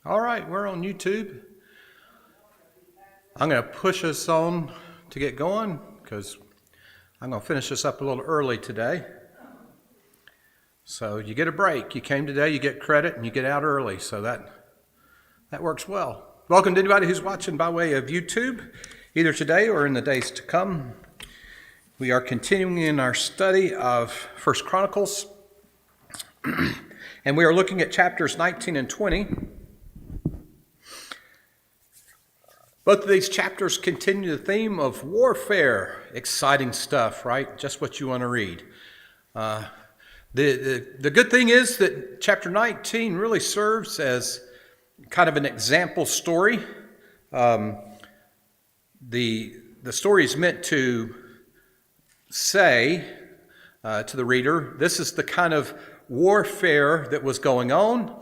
All right, we're on YouTube. I'm going to push us on to get going because I'm going to finish this up a little early today. So you get a break. You came today, you get credit, and you get out early. So that works well. Welcome to anybody who's watching by way of YouTube, either today or in the days to come. We are continuing in our study of 1 Chronicles, and we are looking at chapters 19 and 20. Both of these chapters continue the theme of warfare. Exciting stuff, right? Just what you want to read. The good thing is that chapter 19 really serves as kind of an example story. The story is meant to say to the reader, this is the kind of warfare that was going on.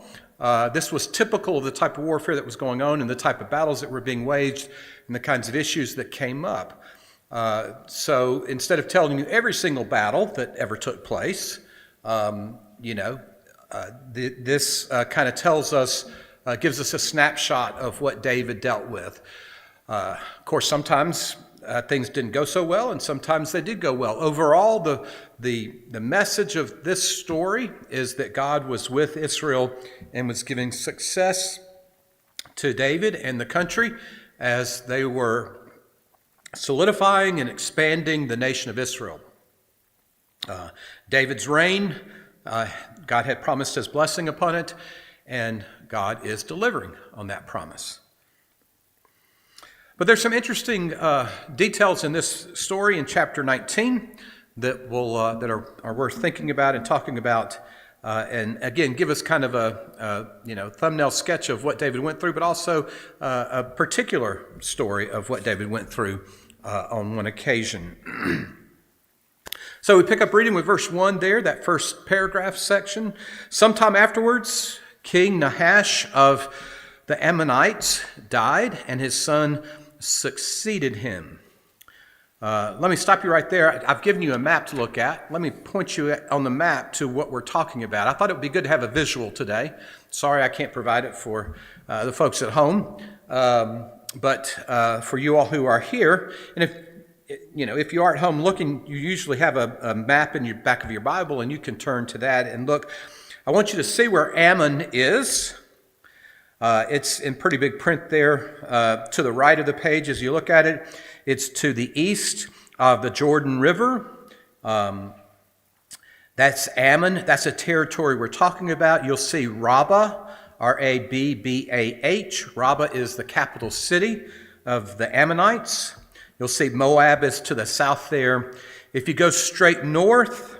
This was typical of the type of warfare that was going on and the type of battles that were being waged and the kinds of issues that came up. So instead of telling you every single battle that ever took place, this kind of tells us, gives us a snapshot of what David dealt with. Of course, sometimes things didn't go so well, and sometimes they did go well. Overall, the message of this story is that God was with Israel and was giving success to David and the country as they were solidifying and expanding the nation of Israel. David's reign, God had promised his blessing upon it, and God is delivering on that promise. But there's some interesting details in this story in chapter 19 that are worth thinking about and talking about, and again give us kind of a thumbnail sketch of what David went through, but also a particular story of what David went through on one occasion. So we pick up reading with verse 1 there, that first paragraph section. Sometime afterwards, King Nahash of the Ammonites died, and his son succeeded him. Let me stop you right there. I've given you a map to look at. Let me point you on the map to what we're talking about. I thought it would be good to have a visual today. Sorry I can't provide it for the folks at home, but for you all who are here, and if you are at home looking, you usually have a map in your back of your Bible, and you can turn to that and look. I want you to see where Ammon is. It's in pretty big print there to the right of the page as you look at it. It's to the east of the Jordan River. That's Ammon. That's a territory we're talking about. You'll see Rabbah, R-A-B-B-A-H. Rabbah is the capital city of the Ammonites. You'll see Moab is to the south there. If you go straight north,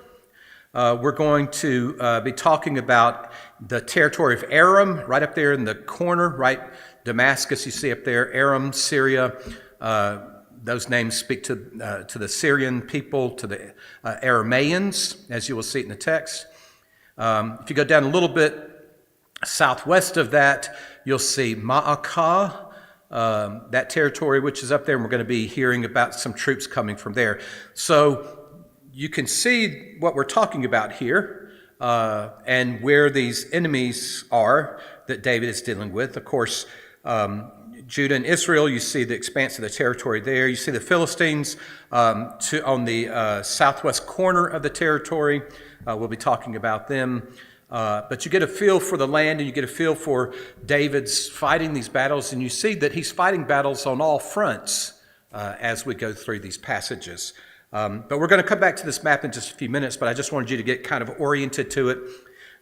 we're going to be talking about the territory of Aram, right up there in the corner, right? Damascus, you see up there, Aram, Syria. Those names speak to the Syrian people, to the Arameans, as you will see it in the text. If you go down a little bit southwest of that, you'll see Ma'akah, that territory which is up there, and we're going to be hearing about some troops coming from there. So you can see what we're talking about here and where these enemies are that David is dealing with. Of course, Judah and Israel, you see the expanse of the territory there. You see the Philistines on the southwest corner of the territory. We'll be talking about them. But you get a feel for the land, and you get a feel for David's fighting these battles, and you see that he's fighting battles on all fronts as we go through these passages. But we're going to come back to this map in just a few minutes, but I just wanted you to get kind of oriented to it.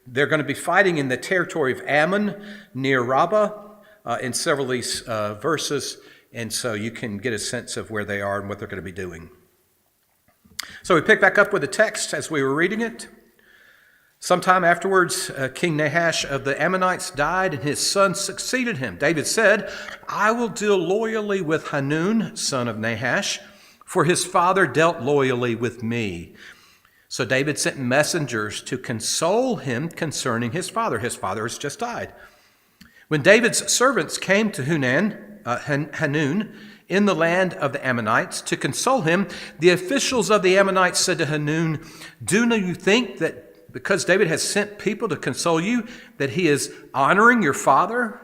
They're going to be fighting in the territory of Ammon near Rabbah in several of these verses, and so you can get a sense of where they are and what they're going to be doing. So we pick back up with the text as we were reading it. Sometime afterwards, King Nahash of the Ammonites died, and his son succeeded him. David said, I will deal loyally with Hanun, son of Nahash, for his father dealt loyally with me. So David sent messengers to console him concerning his father. His father has just died. When David's servants came to Hanun in the land of the Ammonites to console him, the officials of the Ammonites said to Hanun, do you think that because David has sent people to console you, that he is honoring your father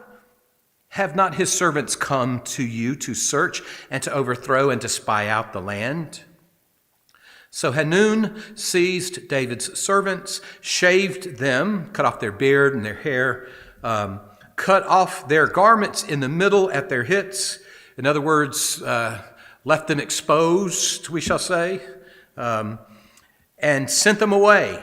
Have not his servants come to you to search and to overthrow and to spy out the land? So Hanun seized David's servants, shaved them, cut off their beard and their hair, cut off their garments in the middle at their hits. In other words, left them exposed, we shall say, and sent them away.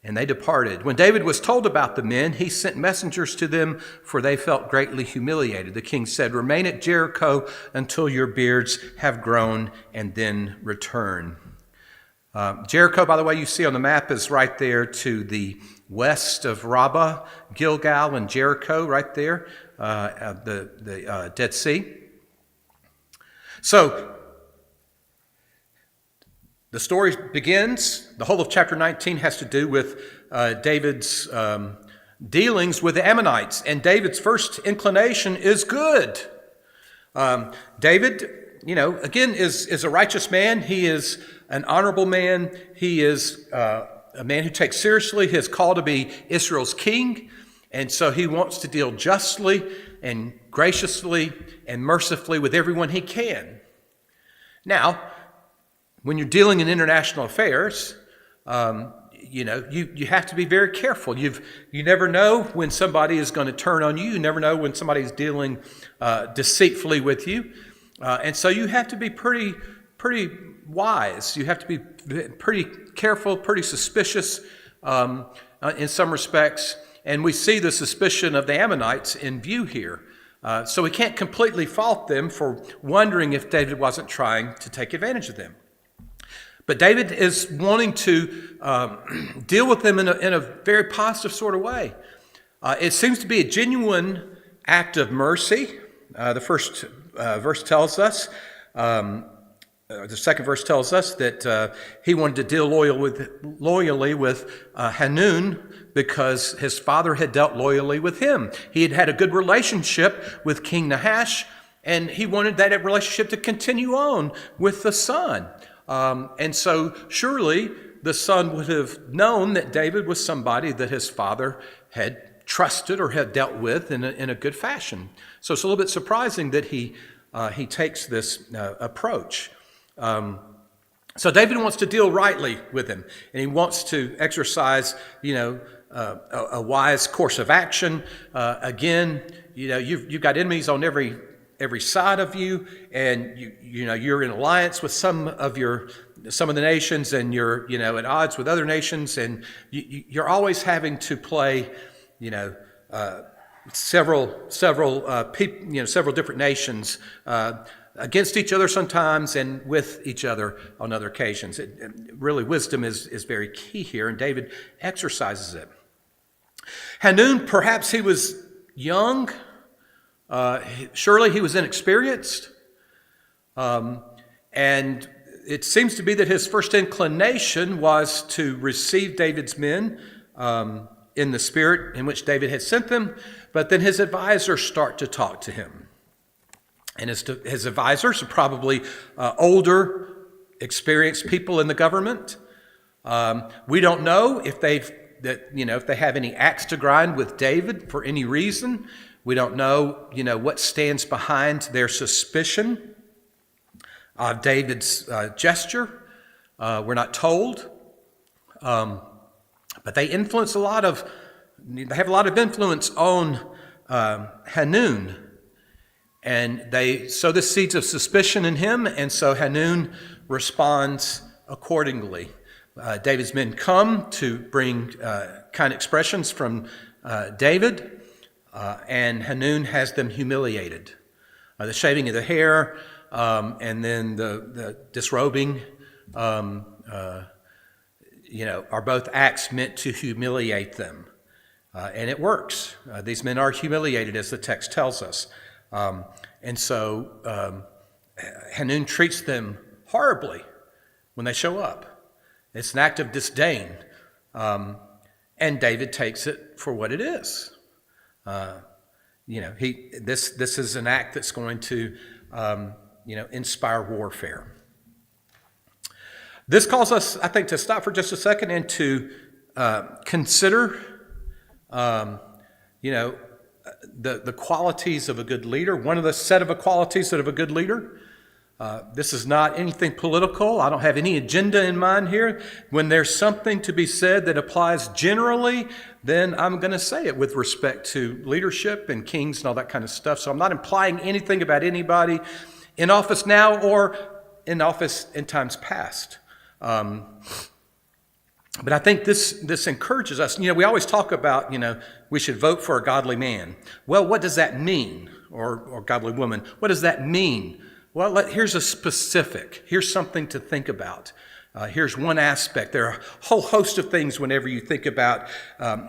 And they departed. When David was told about the men, he sent messengers to them, for they felt greatly humiliated. The king said, "Remain at Jericho until your beards have grown, and then return." Jericho, by the way, you see on the map, is right there to the west of Rabbah, Gilgal, and Jericho, right there, the Dead Sea. So, the story begins. The whole of chapter 19 has to do with David's dealings with the Ammonites. And David's first inclination is good. David, again, is a righteous man. He is an honorable man. He is a man who takes seriously his call to be Israel's king. And so he wants to deal justly and graciously and mercifully with everyone he can. Now, when you're dealing in international affairs, you have to be very careful. You never know when somebody is going to turn on you. You never know when somebody's dealing deceitfully with you. And so you have to be pretty wise. You have to be pretty careful, pretty suspicious in some respects. And we see the suspicion of the Ammonites in view here. So we can't completely fault them for wondering if David wasn't trying to take advantage of them. But David is wanting to deal with them in a very positive sort of way. It seems to be a genuine act of mercy. The first verse tells us, the second verse tells us that he wanted to deal loyally with Hanun because his father had dealt loyally with him. He had had a good relationship with King Nahash, and he wanted that relationship to continue on with the son. And so surely the son would have known that David was somebody that his father had trusted or had dealt with in a good fashion. So it's a little bit surprising that he takes this approach. So David wants to deal rightly with him, and he wants to exercise, a wise course of action. Again, you've got enemies on every side of you, and you're in alliance with some of the nations, and you're at odds with other nations, and you're always having to play several people, several different nations against each other sometimes, and with each other on other occasions. Really, wisdom is very key here, and David exercises it. Hanun, perhaps he was young. Surely he was inexperienced. And it seems to be that his first inclination was to receive David's men in the spirit in which David had sent them. But then his advisors start to talk to him. And his advisors are probably older, experienced people in the government. We don't know if they have any axe to grind with David for any reason. We don't know, what stands behind their suspicion of David's gesture. We're not told. But they have a lot of influence on Hanun. And they sow the seeds of suspicion in him, and so Hanun responds accordingly. David's men come to bring kind expressions from David, and Hanun has them humiliated. The shaving of the hair, and then the disrobing, are both acts meant to humiliate them. And it works. These men are humiliated, as the text tells us. And so Hanun treats them horribly when they show up. It's an act of disdain. And David takes it for what it is. This is an act that's going to, inspire warfare. This calls us, I think, to stop for just a second and to consider, the qualities of a good leader. One of the set of qualities of a good leader. This is not anything political. I don't have any agenda in mind here. When there's something to be said that applies generally, then I'm going to say it with respect to leadership and kings and all that kind of stuff. So I'm not implying anything about anybody in office now or in office in times past. But I think this encourages us. We always talk about, we should vote for a godly man. Well, what does that mean? Or godly woman. What does that mean? Well, here's a specific. Here's something to think about. Here's one aspect. There are a whole host of things whenever you think about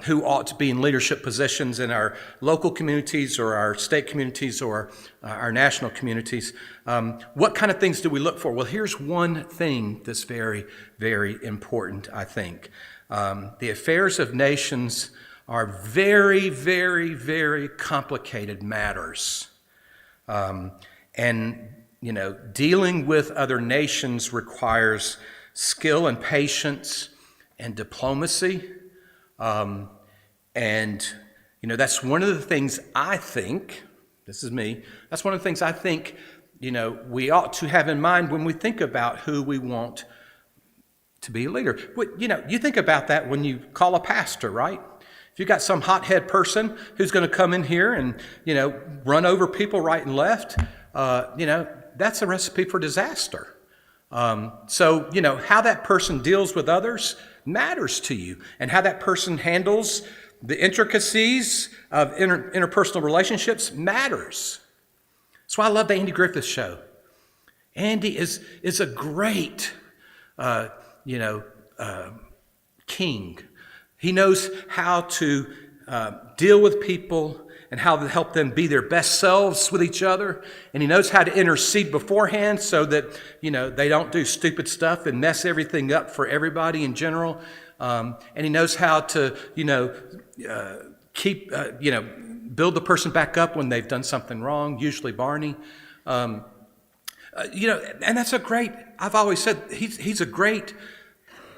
who ought to be in leadership positions in our local communities or our state communities or our national communities. What kind of things do we look for? Well, here's one thing that's very, very important, I think. The affairs of nations are very, very, very complicated matters. And dealing with other nations requires skill and patience and diplomacy. That's one of the things I think, this is me, that's one of the things I think, we ought to have in mind when we think about who we want to be a leader. You think about that when you call a pastor, right? If you've got some hothead person who's going to come in here and, run over people right and left, that's a recipe for disaster. So how that person deals with others matters to you, and how that person handles the intricacies of interpersonal relationships matters. That's why I love the Andy Griffith Show. Andy is a great, king. He knows how to deal with people and how to help them be their best selves with each other. And he knows how to intercede beforehand so that, they don't do stupid stuff and mess everything up for everybody in general. And he knows how to, build the person back up when they've done something wrong, usually Barney. And that's I've always said he's a great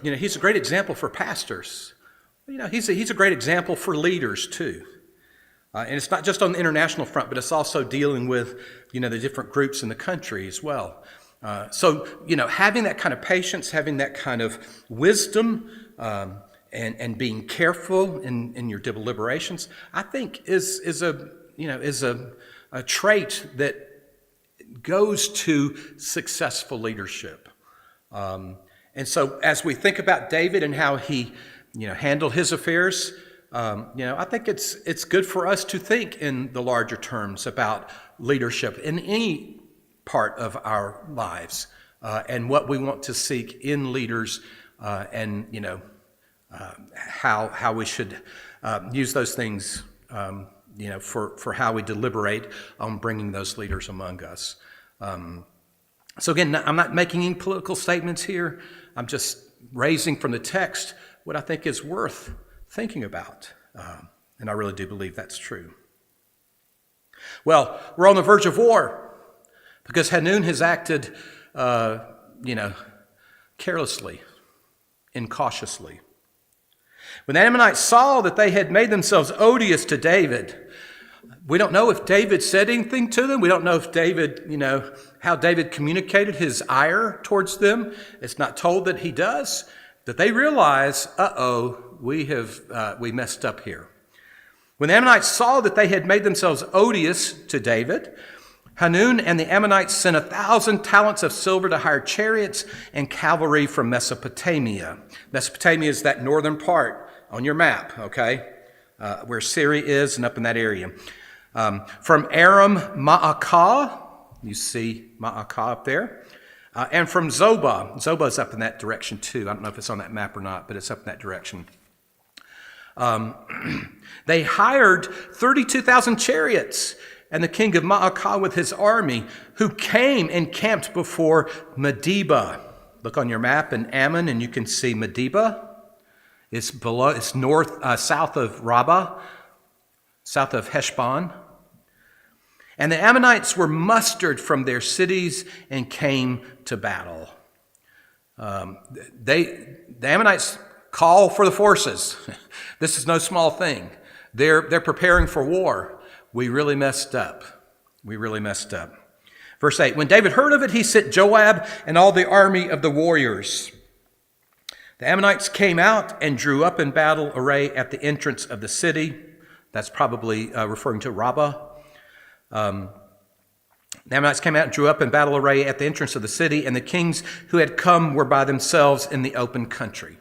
example for pastors. He's a great example for leaders too. And it's not just on the international front, but it's also dealing with, the different groups in the country as well. So having that kind of patience, having that kind of wisdom, and being careful in your deliberations, I think is a trait that goes to successful leadership. And so as we think about David and how he, handled his affairs, I think it's good for us to think in the larger terms about leadership in any part of our lives, and what we want to seek in leaders, and how we should use those things, for how we deliberate on bringing those leaders among us. So again, I'm not making any political statements here. I'm just raising from the text what I think is worth thinking about. And I really do believe that's true. Well, we're on the verge of war because Hanun has acted, carelessly, incautiously. When the Ammonites saw that they had made themselves odious to David, we don't know if David said anything to them. We don't know if David, how David communicated his ire towards them. It's not told that he does. That they realize, we messed up here. When the Ammonites saw that they had made themselves odious to David, Hanun and the Ammonites sent 1,000 talents of silver to hire chariots and cavalry from Mesopotamia. Mesopotamia is that northern part on your map, okay, where Syria is and up in that area. From Aram Ma'akah, you see Ma'akah up there, and from Zobah. Zobah's up in that direction too. I don't know if it's on that map or not, but it's up in that direction. They hired 32,000 chariots and the king of Ma'akah with his army, who came and camped before Medeba. Look on your map in Ammon and you can see Medeba. It's south of Rabbah, south of Heshbon. And the Ammonites were mustered from their cities and came to battle. The Ammonites call for the forces. This is no small thing. They're preparing for war. we really messed up. We really messed up. Verse 8, when David heard of it, he sent Joab and all the army of the warriors. The Ammonites came out and drew up in battle array at the entrance of the city. That's probably referring to Rabbah. The Ammonites came out and drew up in battle array at the entrance of the city, and the kings who had come were by themselves in the open country.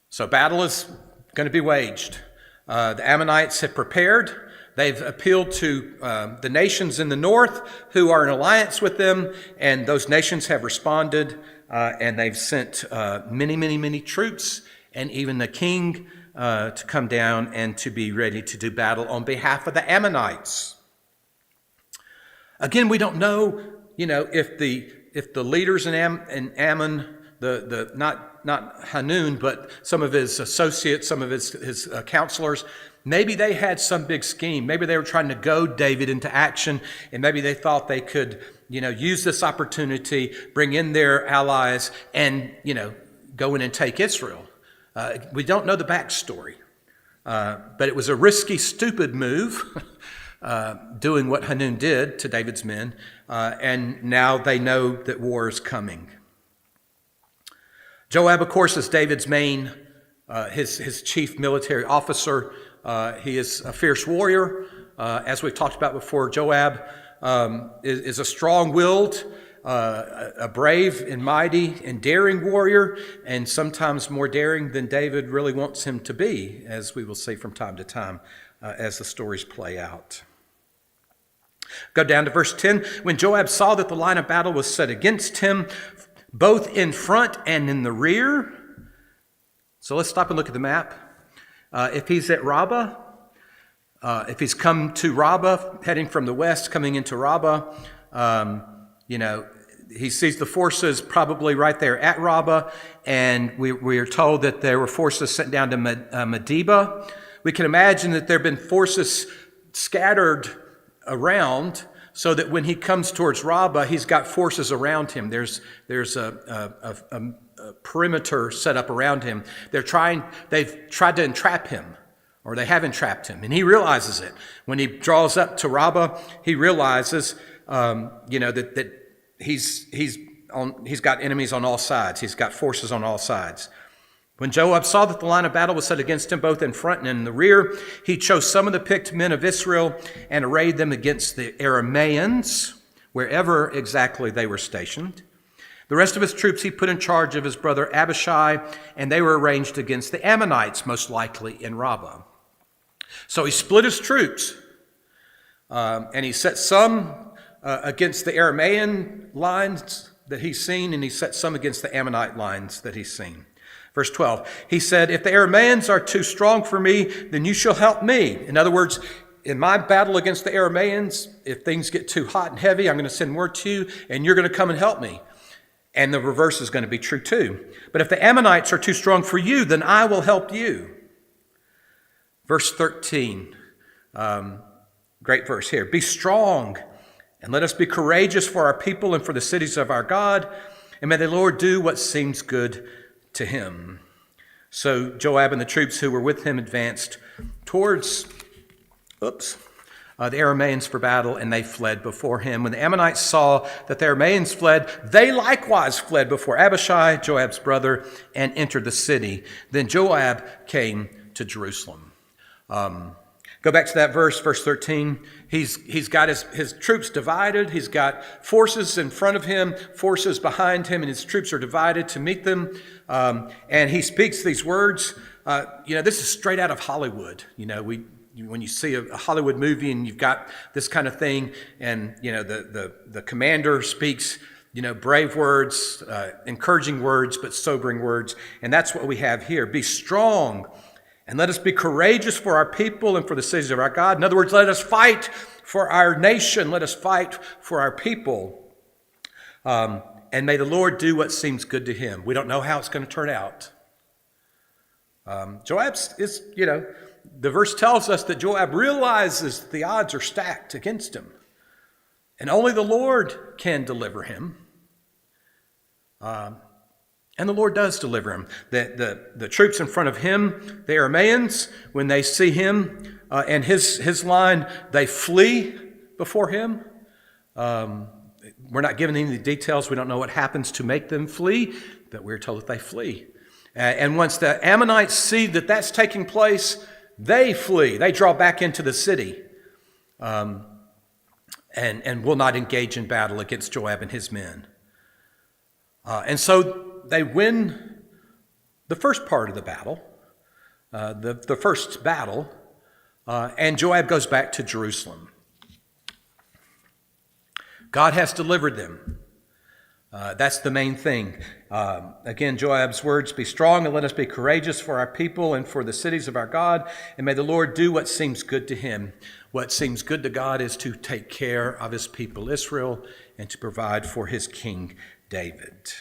So battle is going to be waged. The Ammonites have prepared. They've appealed to the nations in the north who are in alliance with them, and those nations have responded, and they've sent many troops, and even the king to come down and to be ready to do battle on behalf of the Ammonites. Again, we don't know, if the leaders in Ammon, not Hanun, but some of his associates, some of his counselors, maybe they had some big scheme. Maybe they were trying to goad David into action, and maybe they thought they could, use this opportunity, bring in their allies, and, go in and take Israel. We don't know the backstory, but it was a risky, stupid move, doing what Hanun did to David's men, and now they know that war is coming. Joab, of course, is David's main, his chief military officer. He is a fierce warrior. As we've talked about before, Joab is a strong-willed, a brave and mighty and daring warrior, and sometimes more daring than David really wants him to be, as we will see from time to time as the stories play out. Go down to verse 10. When Joab saw that the line of battle was set against him, both in front and in the rear. So let's stop and look at the map. If he's at Rabbah, if he's come to Rabbah, heading from the west, coming into Rabbah, he sees the forces probably right there at Rabbah, and we are told that there were forces sent down to Medeba. We can imagine that there have been forces scattered around, so that when he comes towards Rabbah, he's got forces around him. There's a perimeter set up around him. They've tried to entrap him, or they have entrapped him, and he realizes it. When he draws up to Rabbah, he realizes, that he's got enemies on all sides. He's got forces on all sides. When Joab saw that the line of battle was set against him both in front and in the rear, he chose some of the picked men of Israel and arrayed them against the Arameans, wherever exactly they were stationed. The rest of his troops he put in charge of his brother Abishai, and they were arranged against the Ammonites, most likely in Rabbah. So he split his troops, and he set some against the Aramean lines that he's seen, and he set some against the Ammonite lines that he's seen. Verse 12, he said, if the Arameans are too strong for me, then you shall help me. In other words, in my battle against the Arameans, if things get too hot and heavy, I'm going to send word to you, and you're going to come and help me. And the reverse is going to be true too. But if the Ammonites are too strong for you, then I will help you. Verse 13, great verse here. Be strong, and let us be courageous for our people and for the cities of our God, and may the Lord do what seems good to him. So Joab and the troops who were with him advanced towards the Arameans for battle, and they fled before him. When the Ammonites saw that the Arameans fled, they likewise fled before Abishai, Joab's brother, and entered the city. Then Joab came to Jerusalem. Go back to that verse 13. He's got his troops divided. He's got forces in front of him, forces behind him, and his troops are divided to meet them. And he speaks these words. This is straight out of Hollywood. When you see a Hollywood movie and you've got this kind of thing, and the commander speaks brave words, encouraging words, but sobering words, and that's what we have here. Be strong, and let us be courageous for our people and for the cities of our God. In other words, let us fight for our nation. Let us fight for our people. And may the Lord do what seems good to him. We don't know how it's going to turn out. Joab is, the verse tells us that Joab realizes the odds are stacked against him. And only the Lord can deliver him. And the Lord does deliver him. The troops in front of him, the Arameans, when they see him, and his line, they flee before him. We're not given any details. We don't know what happens to make them flee, but we're told that they flee. And once the Ammonites see that that's taking place, they flee. They draw back into the city and will not engage in battle against Joab and his men. And so they win the first part of the battle, the first battle, and Joab goes back to Jerusalem. God has delivered them. That's the main thing. Again, Joab's words, "Be strong and let us be courageous for our people and for the cities of our God, and may the Lord do what seems good to him." What seems good to God is to take care of his people Israel and to provide for his king David.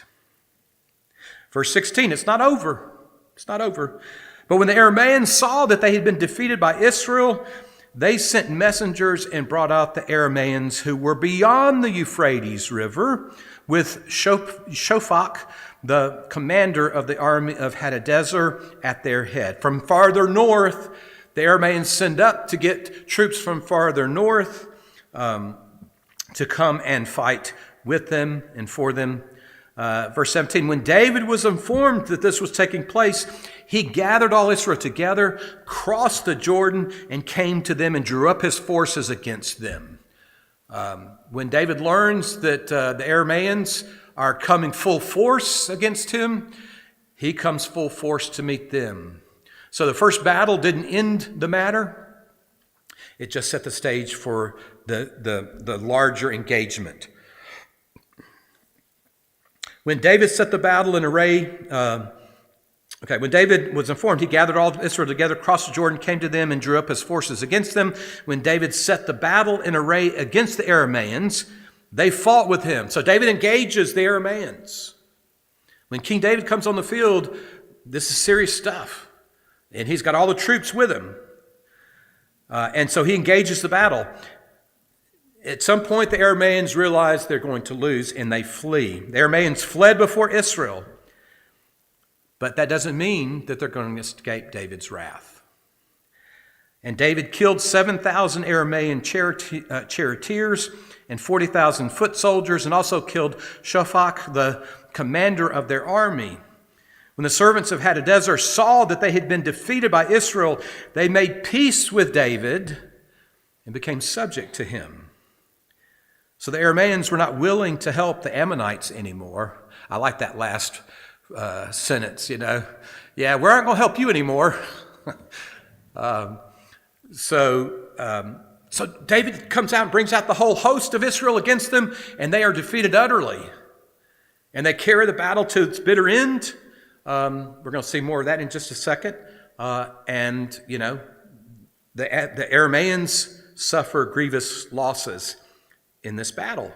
Verse 16, it's not over. It's not over. "But when the Arameans saw that they had been defeated by Israel, they sent messengers and brought out the Arameans who were beyond the Euphrates River, with Shophach, the commander of the army of Hadadezer, at their head." From farther north, the Arameans send up to get troops from farther north to come and fight with them and for them. Verse 17, "When David was informed that this was taking place, he gathered all Israel together, crossed the Jordan, and came to them and drew up his forces against them." When David learns that the Arameans are coming full force against him, he comes full force to meet them. So the first battle didn't end the matter. It just set the stage for the larger engagement. When David set the battle in array, when David was informed, he gathered all Israel together, crossed the Jordan, came to them, and drew up his forces against them. When David set the battle in array against the Arameans, they fought with him. So David engages the Arameans. When King David comes on the field, this is serious stuff. And he's got all the troops with him. And so he engages the battle. At some point, the Arameans realize they're going to lose, and they flee. The Arameans fled before Israel. But that doesn't mean that they're going to escape David's wrath. And David killed 7,000 Aramean charioteers and 40,000 foot soldiers, and also killed Shophach, the commander of their army. When the servants of Hadadezer saw that they had been defeated by Israel, they made peace with David and became subject to him. So the Arameans were not willing to help the Ammonites anymore. I like that last sentence, Yeah, we aren't going to help you anymore. So David comes out and brings out the whole host of Israel against them, and they are defeated utterly. And they carry the battle to its bitter end. We're going to see more of that in just a second. The Arameans suffer grievous losses in this battle.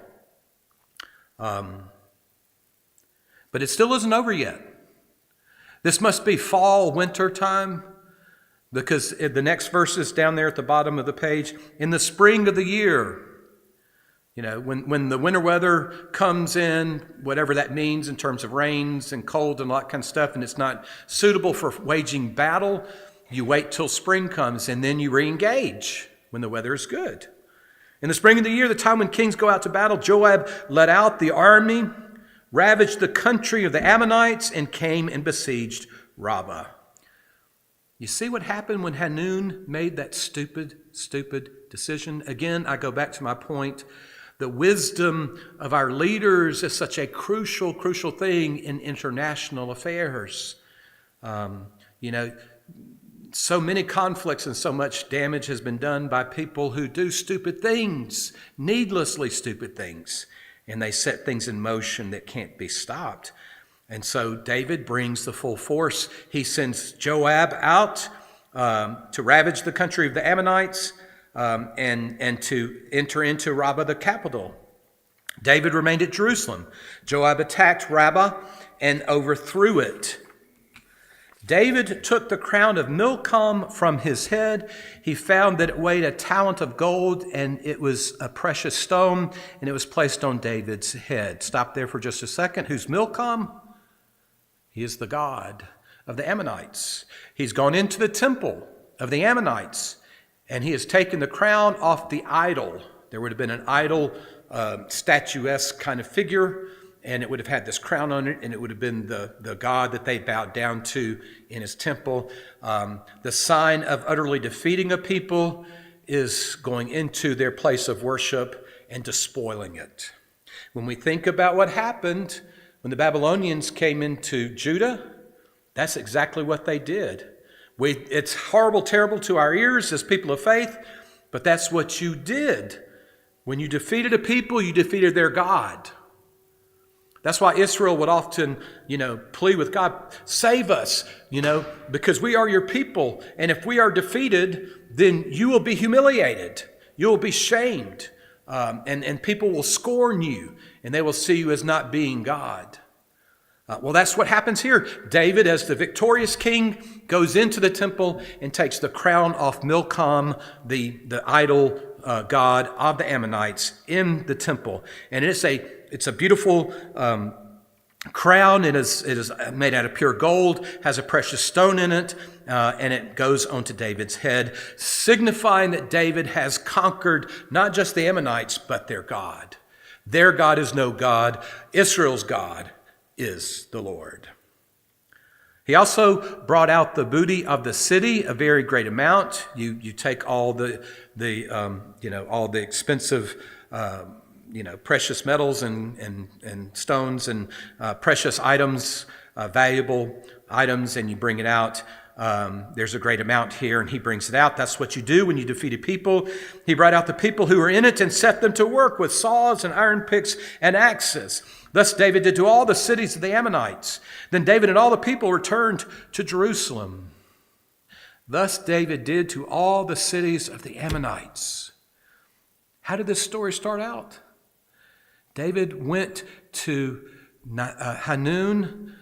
But it still isn't over yet. This must be fall, winter time, because the next verse is down there at the bottom of the page. In the spring of the year, when the winter weather comes in, whatever that means in terms of rains and cold and all that kind of stuff, and it's not suitable for waging battle, you wait till spring comes, and then you re-engage when the weather is good. In the spring of the year, the time when kings go out to battle, Joab led out the army, ravaged the country of the Ammonites, and came and besieged Rabbah. You see what happened when Hanun made that stupid decision? Again, I go back to my point. The wisdom of our leaders is such a crucial thing in international affairs. So many conflicts and so much damage has been done by people who do stupid things, needlessly stupid things. And they set things in motion that can't be stopped. And so David brings the full force. He sends Joab out to ravage the country of the Ammonites and to enter into Rabbah, the capital. David remained at Jerusalem. Joab attacked Rabbah and overthrew it. David took the crown of Milcom from his head. He found that it weighed a talent of gold, and it was a precious stone, and it was placed on David's head. Stop there for just a second. Who's Milcom? He is the god of the Ammonites. He's gone into the temple of the Ammonites, And he has taken the crown off the idol. There would have been an idol, statuesque kind of figure, and it would have had this crown on it, and it would have been the god that they bowed down to in his temple. The sign of utterly defeating a people is going into their place of worship and despoiling it. When we think about what happened when the Babylonians came into Judah, that's exactly what they did. It's horrible, terrible to our ears as people of faith, but that's what you did. When you defeated a people, you defeated their God. That's why Israel would often, plead with God, save us, because we are your people. And if we are defeated, then you will be humiliated. You will be shamed. And people will scorn you, and they will see you as not being God. Well, that's what happens here. David, as the victorious king, goes into the temple and takes the crown off Milcom, the idol god of the Ammonites, in the temple. And it's a beautiful crown. It is made out of pure gold, has a precious stone in it, and it goes onto David's head, signifying that David has conquered not just the Ammonites, but their God. Their God is no God. Israel's God is the Lord. He also brought out the booty of the city, a very great amount. You take all the all the expensive precious metals and stones and precious items, valuable items, and you bring it out. There's a great amount here, and he brings it out. That's what you do when you defeat a people. He brought out the people who were in it and set them to work with saws and iron picks and axes. Thus David did to all the cities of the Ammonites. Then David and all the people returned to Jerusalem. Thus David did to all the cities of the Ammonites. How did this story start out? David went to Hanun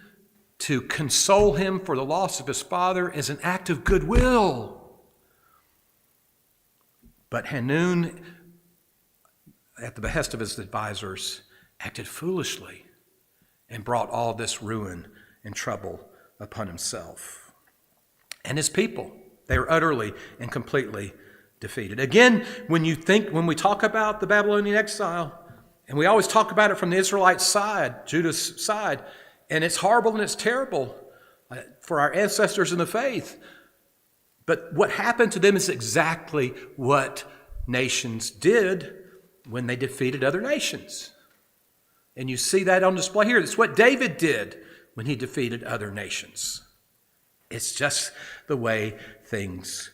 to console him for the loss of his father as an act of goodwill. But Hanun, at the behest of his advisors, acted foolishly and brought all this ruin and trouble upon himself and his people. They were utterly and completely defeated. Again, when we talk about the Babylonian exile, and we always talk about it from the Israelite side, Judah's side, and it's horrible and it's terrible for our ancestors in the faith. But what happened to them is exactly what nations did when they defeated other nations. And you see that on display here. It's what David did when he defeated other nations. It's just the way things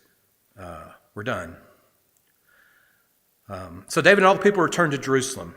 were done. So David and all the people returned to Jerusalem.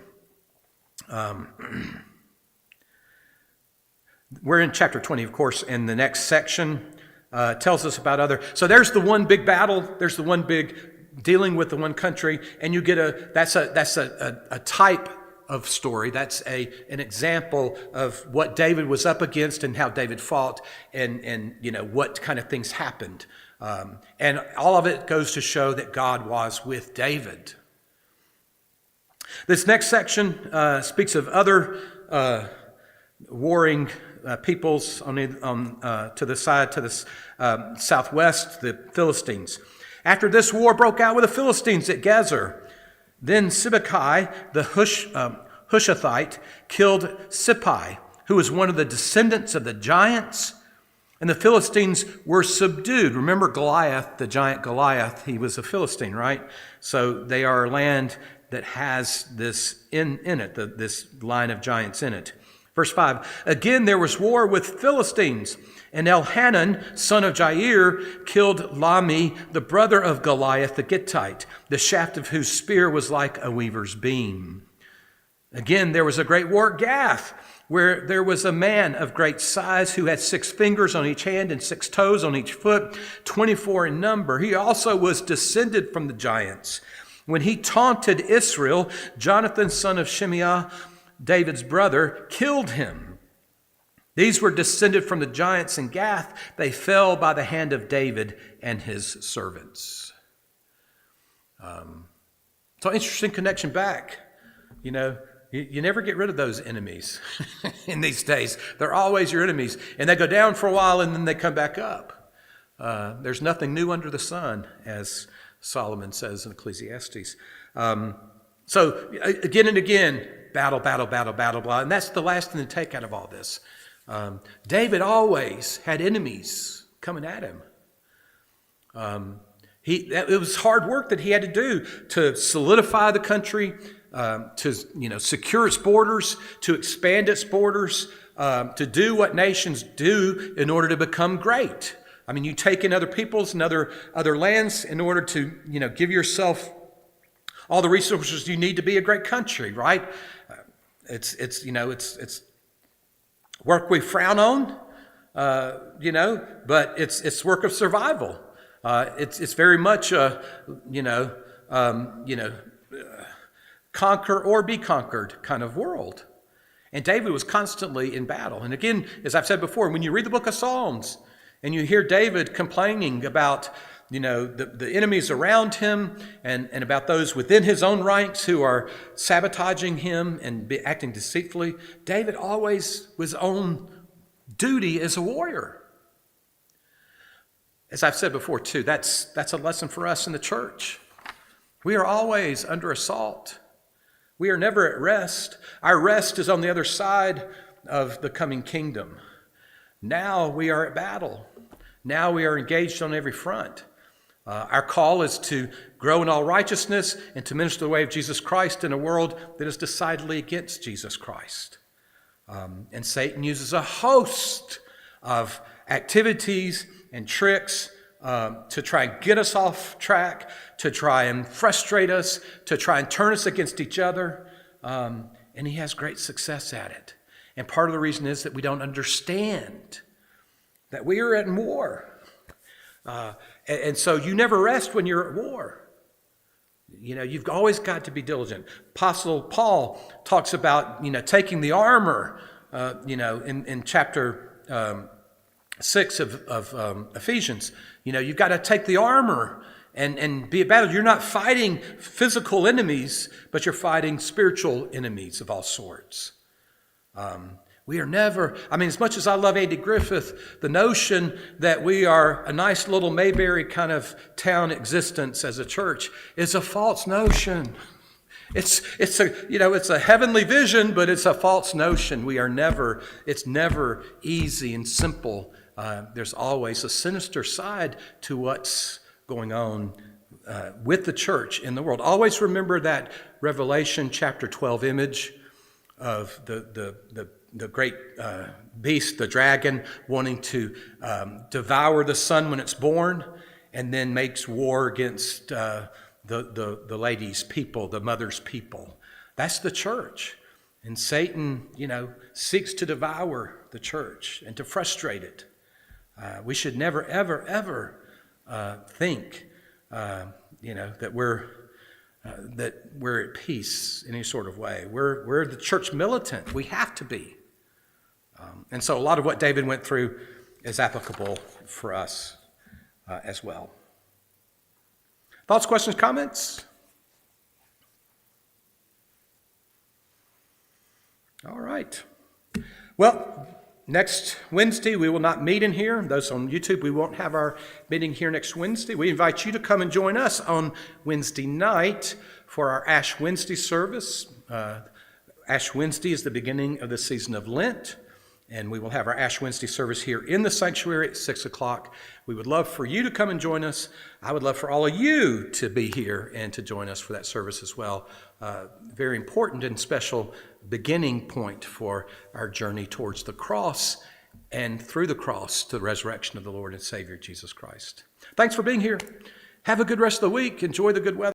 We're in chapter 20, of course, and the next section tells us about other. So there's the one big battle. There's the one big dealing with the one country, and you get that's a type of story. That's an example of what David was up against and how David fought, and what kind of things happened. And all of it goes to show that God was with David. This next section speaks of other warring peoples to the southwest, the Philistines. After this war broke out with the Philistines at Gezer, then Sibbecai, the Hushathite, killed Sippai, who was one of the descendants of the giants, and the Philistines were subdued. Remember Goliath, the giant Goliath, he was a Philistine, right? So they are a land that has this in it, this line of giants in it. Verse 5, again there was war with Philistines, and Elhanan, son of Jair, killed Lami, the brother of Goliath the Gittite, the shaft of whose spear was like a weaver's beam. Again there was a great war at Gath, where there was a man of great size who had 6 fingers on each hand and 6 toes on each foot, 24 in number. He also was descended from the giants. When he taunted Israel, Jonathan, son of Shimeah, David's brother, killed him. These were descended from the giants in Gath. They fell by the hand of David and his servants. So interesting connection back. You never get rid of those enemies in these days. They're always your enemies. And they go down for a while and then they come back up. There's nothing new under the sun, as Solomon says in Ecclesiastes. So again and again, battle, battle, battle, battle, blah. And that's the last thing to take out of all this. David always had enemies coming at him. It was hard work that he had to do to solidify the country, to secure its borders, to expand its borders, to do what nations do in order to become great. I mean, you take in other peoples and other lands in order to give yourself all the resources you need to be a great country, right? It's work we frown on, but it's work of survival. It's very much a conquer or be conquered kind of world. And David was constantly in battle. And again, as I've said before, when you read the book of Psalms and you hear David complaining about the enemies around him and about those within his own ranks who are sabotaging him and acting deceitfully, David always was on duty as a warrior. As I've said before too, that's a lesson for us in the church. We are always under assault. We are never at rest. Our rest is on the other side of the coming kingdom. Now we are at battle. Now we are engaged on every front. Our call is to grow in all righteousness and to minister the way of Jesus Christ in a world that is decidedly against Jesus Christ. And Satan uses a host of activities and tricks to try and get us off track, to try and frustrate us, to try and turn us against each other. And he has great success at it. And part of the reason is that we don't understand that we are at war. And so you never rest when you're at war. You've always got to be diligent. Apostle Paul talks about, taking the armor, in chapter 6 of Ephesians. You've got to take the armor and be a battle. You're not fighting physical enemies, but you're fighting spiritual enemies of all sorts. We are never, as much as I love Andy Griffith, the notion that we are a nice little Mayberry kind of town existence as a church is a false notion. It's a heavenly vision, but it's a false notion. It's never easy and simple. There's always a sinister side to what's going on with the church in the world. Always remember that Revelation chapter 12 image of the great beast, the dragon, wanting to devour the son when it's born, and then makes war against the lady's people, the mother's people. That's the church. And Satan, seeks to devour the church and to frustrate it. We should never, ever, ever think, that we're at peace in any sort of way. We're the church militant. We have to be. And so a lot of what David went through is applicable for us as well. Thoughts, questions, comments? All right. Well, next Wednesday, we will not meet in here. Those on YouTube, we won't have our meeting here next Wednesday. We invite you to come and join us on Wednesday night for our Ash Wednesday service. Ash Wednesday is the beginning of the season of Lent, and we will have our Ash Wednesday service here in the sanctuary at 6 o'clock. We would love for you to come and join us. I would love for all of you to be here and to join us for that service as well. Very important and special beginning point for our journey towards the cross and through the cross to the resurrection of the Lord and Savior Jesus Christ. Thanks for being here. Have a good rest of the week. Enjoy the good weather.